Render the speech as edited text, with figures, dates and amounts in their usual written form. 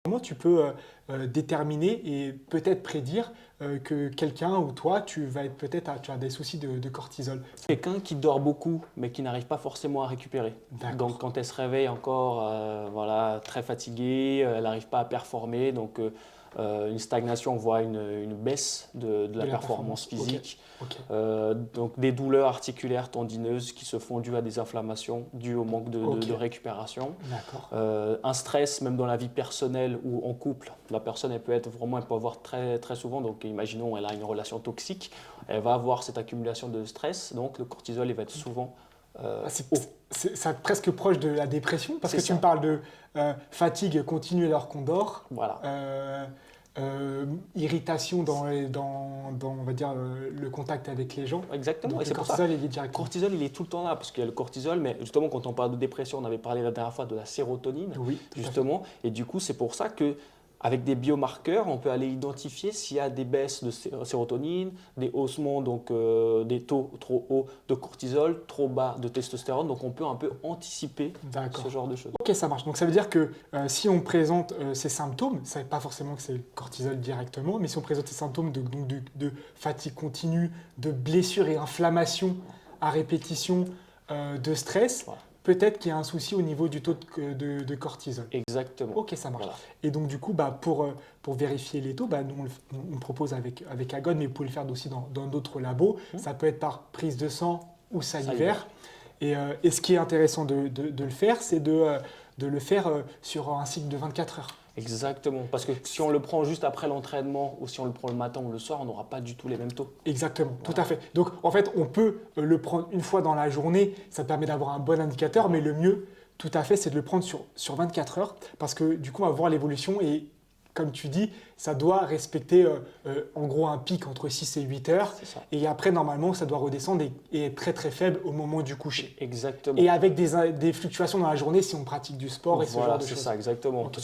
Comment tu peux déterminer et peut-être prédire que quelqu'un ou toi, tu as des soucis de cortisol? Quelqu'un qui dort beaucoup, mais qui n'arrive pas forcément à récupérer. Donc, D'accord. quand elle se réveille encore voilà, très fatiguée, elle n'arrive pas à performer. Donc, une stagnation, on voit une baisse de De la la performance performance. Ok. physique. Ok. Donc, des douleurs articulaires tendineuses qui se font dues à des inflammations, dues au manque Ok. de récupération. D'accord. Un stress, même dans la vie personnelle ou en couple, la personne elle peut avoir très, très souvent, donc imaginons elle a une relation toxique, elle va avoir cette accumulation de stress, donc le cortisol il va être souvent Ah, haut. c'est presque proche de la dépression parce C'est que tu me ça, parles de fatigue continue alors qu'on dort, voilà. euh, irritation on va dire, le contact avec les gens. Exactement, et Donc le c'est pour ça, cortisol est lié le directement. cortisol il est tout le temps là, parce qu'il y a le cortisol, mais justement quand on parle de dépression, on avait parlé la dernière fois de la sérotonine, Oui, tout à fait. justement, et du coup c'est pour ça que avec des biomarqueurs, on peut aller identifier s'il y a des baisses de sérotonine, des haussements, donc des taux trop hauts de cortisol, trop bas de testostérone. Donc on peut un peu anticiper ce D'accord. genre de choses. Ok, ça marche. Donc ça veut dire que si on présente ces symptômes, ça ne veut pas forcément que c'est le cortisol directement, mais si on présente ces symptômes de fatigue continue, de blessure et inflammation à répétition, de stress, Voilà. peut-être qu'il y a un souci au niveau du taux de cortisol. Exactement. Ok, ça marche. Voilà. Et donc du coup, pour vérifier les taux, nous on propose avec Agon, mais vous pouvez le faire aussi dans d'autres labos. Ça peut être par prise de sang ou salivaire. Et ce qui est intéressant de le faire, c'est de le faire sur un cycle de 24 heures. Exactement. Parce que si on le prend juste après l'entraînement ou si on le prend le matin ou le soir, on n'aura pas du tout les mêmes taux. Exactement, Voilà. tout à fait. Donc en fait, on peut le prendre une fois dans la journée, ça permet d'avoir un bon indicateur, mais le mieux, tout à fait, c'est de le prendre sur 24 heures, parce que du coup, on va voir l'évolution et comme tu dis, ça doit respecter en gros un pic entre 6 et 8 heures. C'est ça. Et après, normalement, ça doit redescendre et être très très faible au moment du coucher. Exactement. Et avec des fluctuations dans la journée si on pratique du sport et ce genre Voilà, de c'est choses. ça, exactement. Ok. Parce que